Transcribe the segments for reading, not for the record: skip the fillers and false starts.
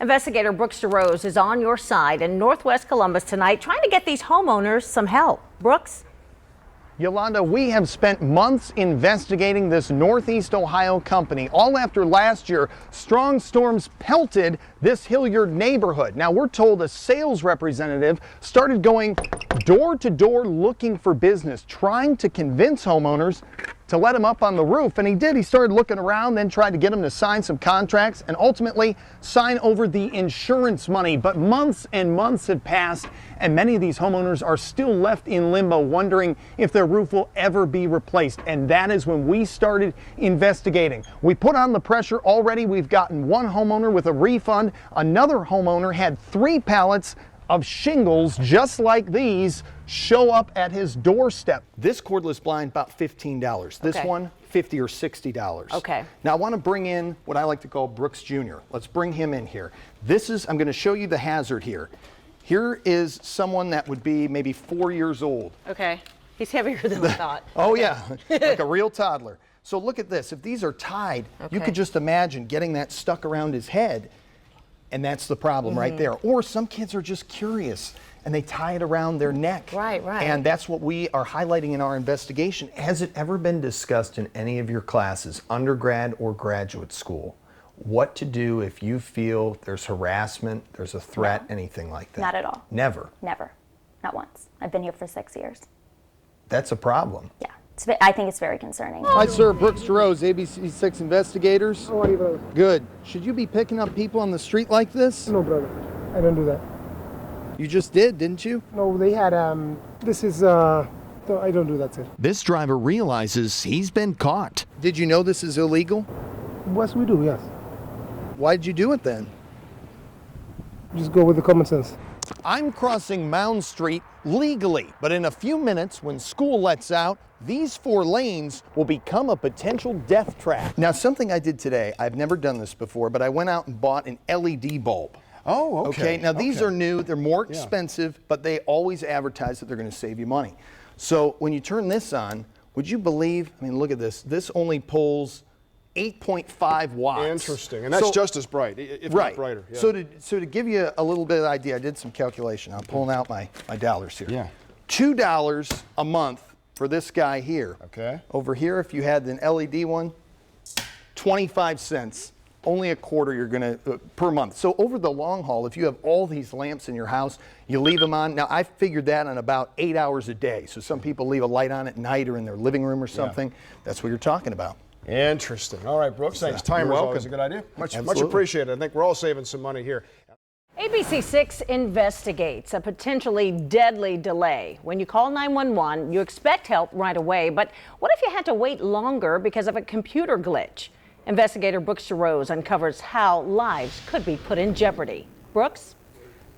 Investigator Brooks Jarosz is on your side in Northwest Columbus tonight, trying to get these homeowners some help. Brooks? Yolanda, we have spent months investigating this Northeast Ohio company, all after last year strong storms pelted this Hilliard neighborhood. Now, we're told a sales representative started going door to door looking for business, trying to convince homeowners to let him up on the roof, and he did. He started looking around, then tried to get him to sign some contracts and ultimately sign over the insurance money. But months and months have passed, and many of these homeowners are still left in limbo, wondering if their roof will ever be replaced. And that is when we started investigating. We put on the pressure already. We've gotten one homeowner with a refund. Another homeowner had 3 pallets of shingles just like these show up at his doorstep. This cordless blind, about $15. This one, $50 or $60. Okay. Now I want to bring in what I like to call Brooks Jr. Let's bring him in here. I'm going to show you the hazard here. Here is someone that would be maybe 4 years old. Okay. He's heavier than I thought. Oh yeah, like a real toddler. So look at this. If these are tied, you could just imagine getting that stuck around his head. And that's the problem right there. Or some kids are just curious and they tie it around their neck. Right. And that's what we are highlighting in our investigation. Has it ever been discussed in any of your classes, undergrad or graduate school, what to do if you feel there's harassment, there's a threat, anything like that? Not at all. Never? Never. Not once. I've been here for 6 years. That's a problem. Yeah. I think it's very concerning. Hi, sir. Brooks Jarosz, ABC6 Investigators. How are you, brother? Good. Should you be picking up people on the street like this? No, brother. I don't do that. You just did, didn't you? No, they had, no, I don't do that, sir. This driver realizes he's been caught. Did you know this is illegal? Yes, we do, yes. Why did you do it then? Just go with the common sense. I'm crossing Mound Street legally, but in a few minutes when school lets out, these 4 lanes will become a potential death trap. Now, something I did today, I've never done this before, but I went out and bought an LED bulb. Oh, okay. Now, these are new, they're more expensive, but they always advertise that they're going to save you money. So when you turn this on, would you believe, I mean, look at this. This only pulls 8.5 watts. Interesting, and that's just as bright, if not brighter. Yeah. So to give you a little bit of idea, I did some calculation. I'm pulling out my dollars here. Yeah. $2 a month for this guy here. Okay. Over here, if you had an LED one, 25 cents. Only a quarter you're gonna per month. So over the long haul, if you have all these lamps in your house, you leave them on. Now I figured that on about 8 hours a day. So some people leave a light on at night or in their living room or something. That's what you're talking about. Interesting. All right, Brooks, thanks. Timer's always a good idea. Much appreciated. I think we're all saving some money here. ABC6 investigates a potentially deadly delay. When you call 911, you expect help right away. But what if you had to wait longer because of a computer glitch? Investigator Brooks Jarosz uncovers how lives could be put in jeopardy. Brooks?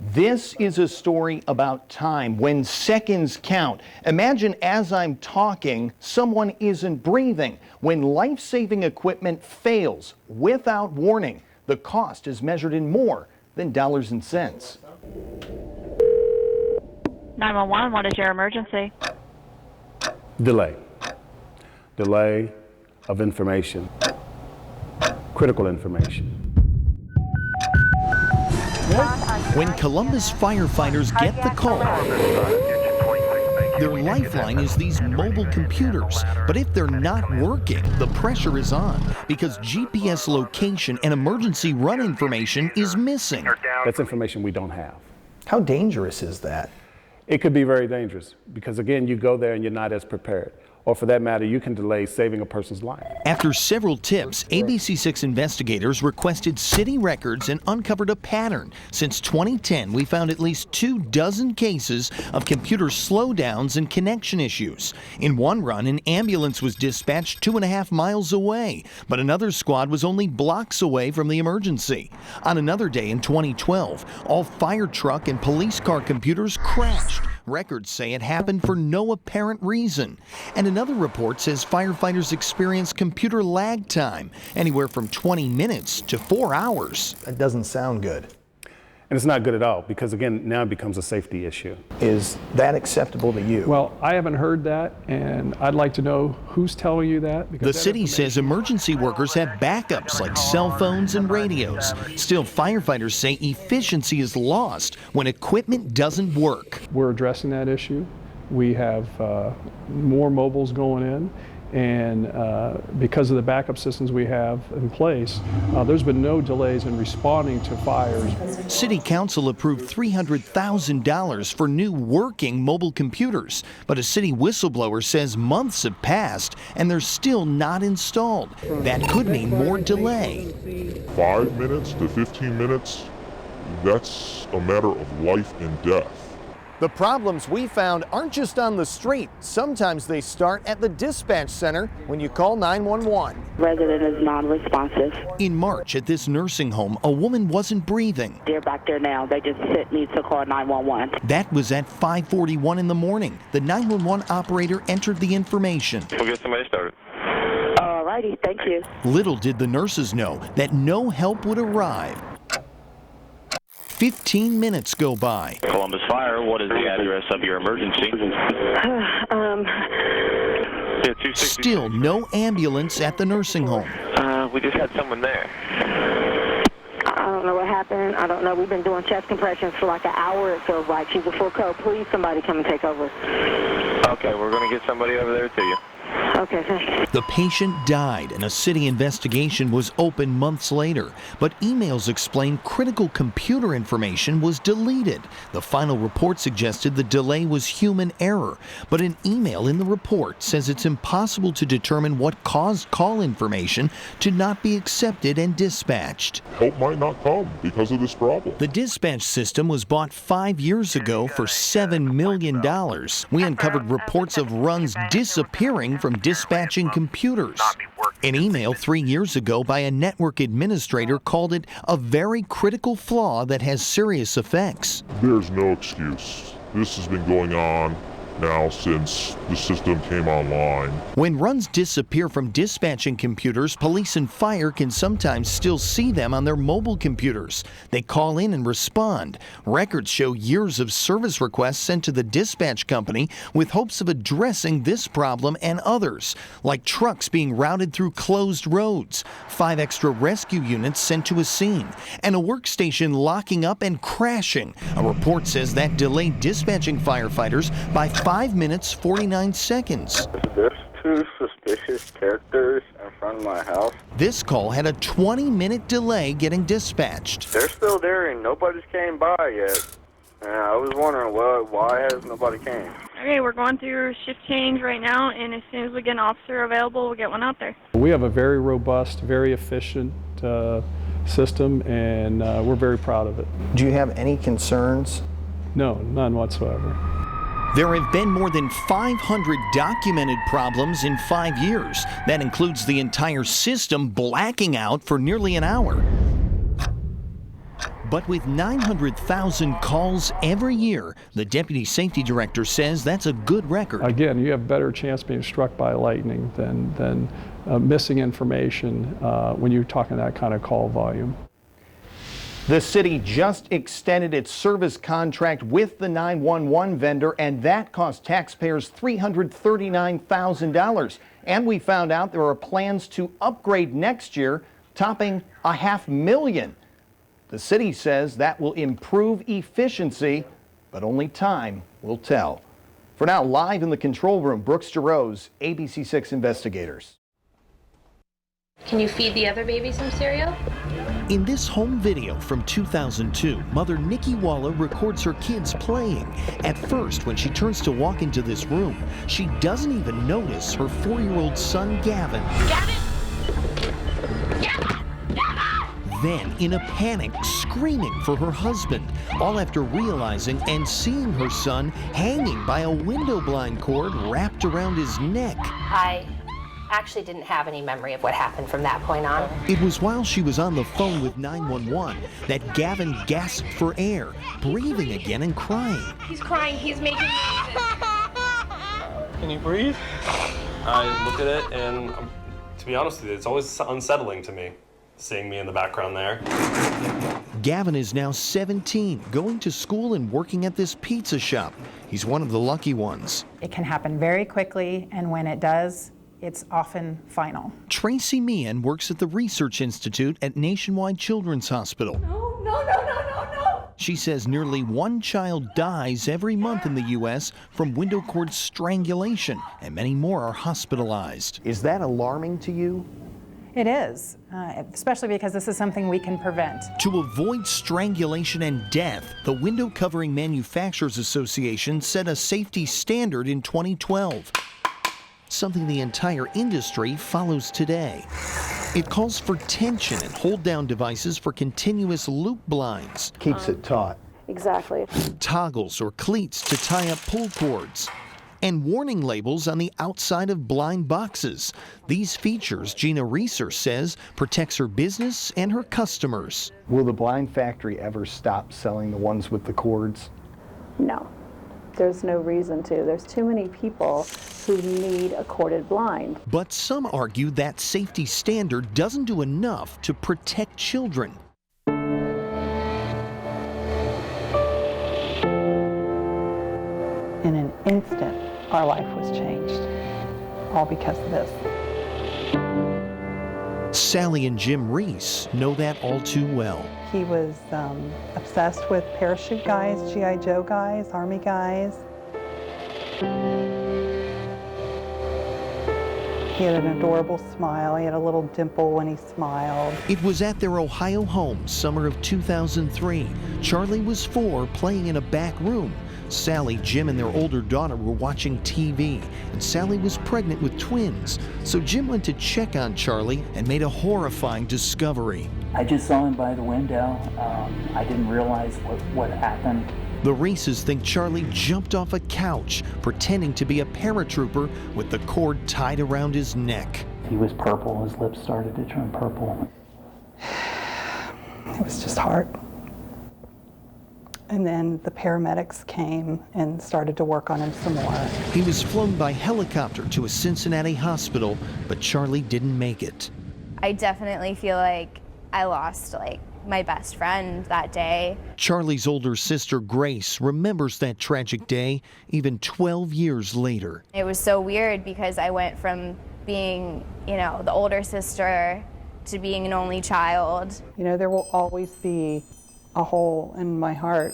This is a story about time, when seconds count. Imagine as I'm talking, someone isn't breathing. When life-saving equipment fails without warning, the cost is measured in more than dollars and cents. 911, what is your emergency? Delay of information, critical information. When Columbus firefighters get the call, their lifeline is these mobile computers. But if they're not working, the pressure is on because GPS location and emergency run information is missing. That's information we don't have. How dangerous is that? It could be very dangerous because, again, you go there and you're not as prepared. Or for that matter, you can delay saving a person's life. After several tips, ABC6 investigators requested city records and uncovered a pattern. Since 2010, we found at least 24 cases of computer slowdowns and connection issues. In one run, an ambulance was dispatched 2.5 miles away, but another squad was only blocks away from the emergency. On another day in 2012, all fire truck and police car computers crashed. Records say it happened for no apparent reason. And another report says firefighters experienced computer lag time, anywhere from 20 minutes to 4 hours. That doesn't sound good. And it's not good at all because, again, now it becomes a safety issue. Is that acceptable to you? Well, I haven't heard that, and I'd like to know who's telling you that. Because The that city says emergency workers have backups like cell phones and radios. Still, firefighters say efficiency is lost when equipment doesn't work. We're addressing that issue. We have more mobiles going in, and because of the backup systems we have in place, there's been no delays in responding to fires. City Council approved $300,000 for new working mobile computers, but a city whistleblower says months have passed and they're still not installed. That could mean more delay. 5 minutes to 15 minutes, that's a matter of life and death. The problems we found aren't just on the street. Sometimes they start at the dispatch center when you call 911. Resident is non-responsive. In March at this nursing home, a woman wasn't breathing. They're back there now. They just need to call 911. That was at 5:41 in the morning. The 911 operator entered the information. We'll get somebody started. All righty, thank you. Little did the nurses know that no help would arrive. 15 minutes go by. Columbus Fire, what is the address of your emergency? Still no ambulance at the nursing home. We just had someone there. I don't know what happened. I don't know. We've been doing chest compressions for like an hour, it feels like. She's a full code. Please, somebody come and take over. Okay, we're going to get somebody over there to you. Okay, thanks. The patient died and a city investigation was opened months later, but emails explain critical computer information was deleted. The final report suggested the delay was human error, but an email in the report says it's impossible to determine what caused call information to not be accepted and dispatched. Help might not come because of this problem. The dispatch system was bought 5 years ago for $7 million. We uncovered reports of runs disappearing from dispatching computers. An email 3 years ago by a network administrator called it a very critical flaw that has serious effects. There's no excuse. This has been going on now since the system came online. When runs disappear from dispatching computers, police and fire can sometimes still see them on their mobile computers. They call in and respond. Records show years of service requests sent to the dispatch company with hopes of addressing this problem and others, like trucks being routed through closed roads, 5 extra rescue units sent to a scene, and a workstation locking up and crashing. A report says that delayed dispatching firefighters by 5 minutes, 49 seconds. There's 2 suspicious characters in front of my house. This call had a 20-minute delay getting dispatched. They're still there and nobody's came by yet. And I was wondering, why has nobody came? Okay, we're going through shift change right now, and as soon as we get an officer available, we'll get one out there. We have a very robust, very efficient system, and we're very proud of it. Do you have any concerns? No, none whatsoever. There have been more than 500 documented problems in 5 years. That includes the entire system blacking out for nearly an hour. But with 900,000 calls every year, the deputy safety director says that's a good record. Again, you have a better chance being struck by lightning than missing information when you're talking that kind of call volume. The city just extended its service contract with the 911 vendor, and that cost taxpayers $339,000. And we found out there are plans to upgrade next year, topping $500,000. The city says that will improve efficiency, but only time will tell. For now, live in the control room, Jarosz, ABC6 Investigators. Can you feed the other baby some cereal? In this home video from 2002, mother Nikki Waller records her kids playing. At first, when she turns to walk into this room, she doesn't even notice her 4-year-old son, Gavin. Gavin! Gavin! Gavin! Then, in a panic, screaming for her husband, all after realizing and seeing her son hanging by a window blind cord wrapped around his neck. I actually didn't have any memory of what happened from that point on. It was while she was on the phone with 911 that Gavin gasped for air, breathing again and crying. He's crying, he's making noises. Can you breathe? I look at it and, to be honest with you, it's always unsettling to me. seeing me in the background there. Gavin is now 17, going to school and working at this pizza shop. He's one of the lucky ones. It can happen very quickly, and when it does, it's often final. Tracy Meehan works at the Research Institute at Nationwide Children's Hospital. No. She says nearly one child dies every month in the U.S. from window cord strangulation, and many more are hospitalized. Is that alarming to you? It is, especially because this is something we can prevent. To avoid strangulation and death, the Window Covering Manufacturers Association set a safety standard in 2012. Something the entire industry follows today. It calls for tension and hold-down devices for continuous loop blinds. Keeps it taut. Exactly. Toggles or cleats to tie up pull cords. And warning labels on the outside of blind boxes. These features, Gina Reeser says, protects her business and her customers. Will the blind factory ever stop selling the ones with the cords? No. There's no reason to. There's too many people who need a corded blind. But some argue that safety standard doesn't do enough to protect children. In an instant, our life was changed, all because of this. Sally and Jim Reese know that all too well. He was obsessed with parachute guys, G.I. Joe guys, Army guys. He had an adorable smile. He had a little dimple when he smiled. It was at their Ohio home, summer of 2003. Charlie was 4, playing in a back room. Sally, Jim, and their older daughter were watching TV, and Sally was pregnant with twins. So Jim went to check on Charlie and made a horrifying discovery. I just saw him by the window. I didn't realize what happened. The Reeses think Charlie jumped off a couch, pretending to be a paratrooper with the cord tied around his neck. He was purple. His lips started to turn purple. It was just hard. And then the paramedics came and started to work on him some more. He was flown by helicopter to a Cincinnati hospital, but Charlie didn't make it. I definitely feel like I lost my best friend that day. Charlie's older sister, Grace, remembers that tragic day even 12 years later. It was so weird because I went from being, the older sister to being an only child. There will always be a hole in my heart.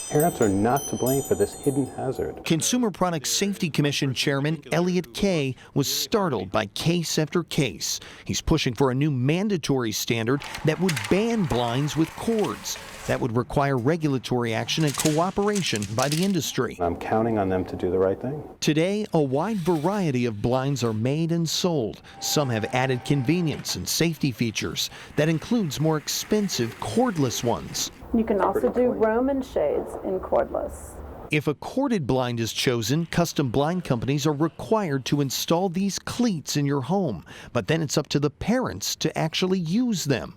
Parents are not to blame for this hidden hazard. Consumer Product Safety Commission Chairman Elliot Kay was startled by case after case. He's pushing for a new mandatory standard that would ban blinds with cords. That would require regulatory action and cooperation by the industry. I'm counting on them to do the right thing. Today, a wide variety of blinds are made and sold. Some have added convenience and safety features. That includes more expensive cordless ones. You can also do Roman shades in cordless. If a corded blind is chosen, custom blind companies are required to install these cleats in your home. But then it's up to the parents to actually use them.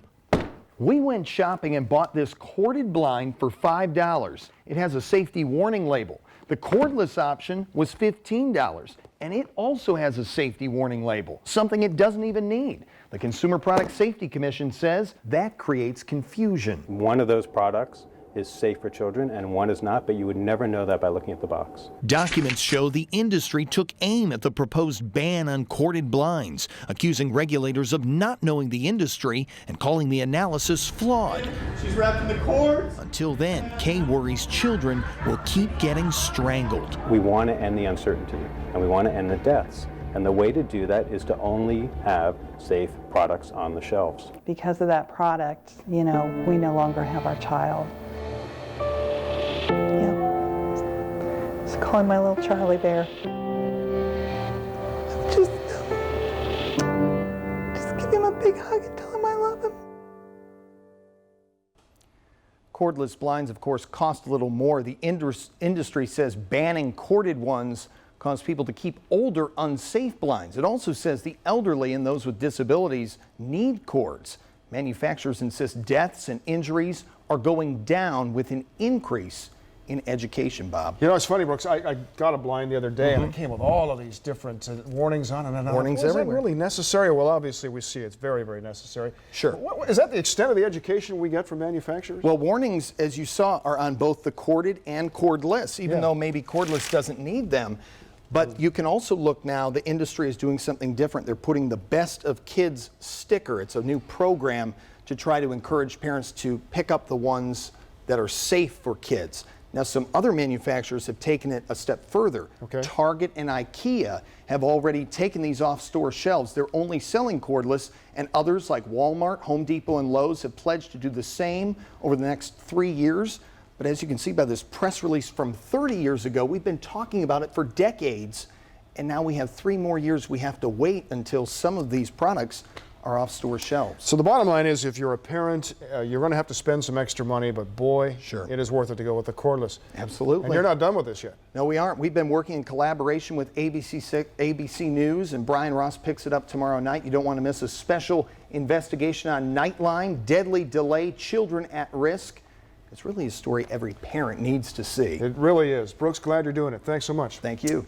We went shopping and bought this corded blind for $5. It has a safety warning label. The cordless option was $15, and it also has a safety warning label, something it doesn't even need. The Consumer Product Safety Commission says that creates confusion. One of those products is safe for children and one is not, but you would never know that by looking at the box. Documents show the industry took aim at the proposed ban on corded blinds, accusing regulators of not knowing the industry and calling the analysis flawed. She's wrapping the cords. Until then, Kay worries children will keep getting strangled. We want to end the uncertainty and we want to end the deaths. And the way to do that is to only have safe products on the shelves. Because of that product, we no longer have our child. Just calling my little Charlie bear. Just give him a big hug and tell him I love him. Cordless blinds, of course, cost a little more. The industry says banning corded ones cause people to keep older, unsafe blinds. It also says the elderly and those with disabilities need cords. Manufacturers insist deaths and injuries are going down with an increase in education, Bob. You know, it's funny, Brooks. I got a blind the other day, and it came with all of these different warnings on it. And Warnings is that everywhere. really necessary? Well, obviously, we see it's very, very necessary. Sure. Is that the extent of the education we get from manufacturers? Well, warnings, as you saw, are on both the corded and cordless, even though maybe cordless doesn't need them. But you can also look now, the industry is doing something different. They're putting the Best of Kids sticker. It's a new program to try to encourage parents to pick up the ones that are safe for kids. Now, some other manufacturers have taken it a step further. Target and IKEA have already taken these off store shelves. They're only selling cordless, and others like Walmart, Home Depot, and Lowe's have pledged to do the same over the next 3 years. But as you can see by this press release from 30 years ago, we've been talking about it for decades, and now we have 3 more years we have to wait until some of these products are off store shelves. So the bottom line is, if you're a parent, you're going to have to spend some extra money, but boy, it is worth it to go with the cordless. Absolutely. And you're not done with this yet. No, we aren't. We've been working in collaboration with ABC News, and Brian Ross picks it up tomorrow night. You don't want to miss a special investigation on Nightline, deadly delay, children at risk. It's really a story every parent needs to see. It really is. Brooks, glad you're doing it. Thanks so much. Thank you.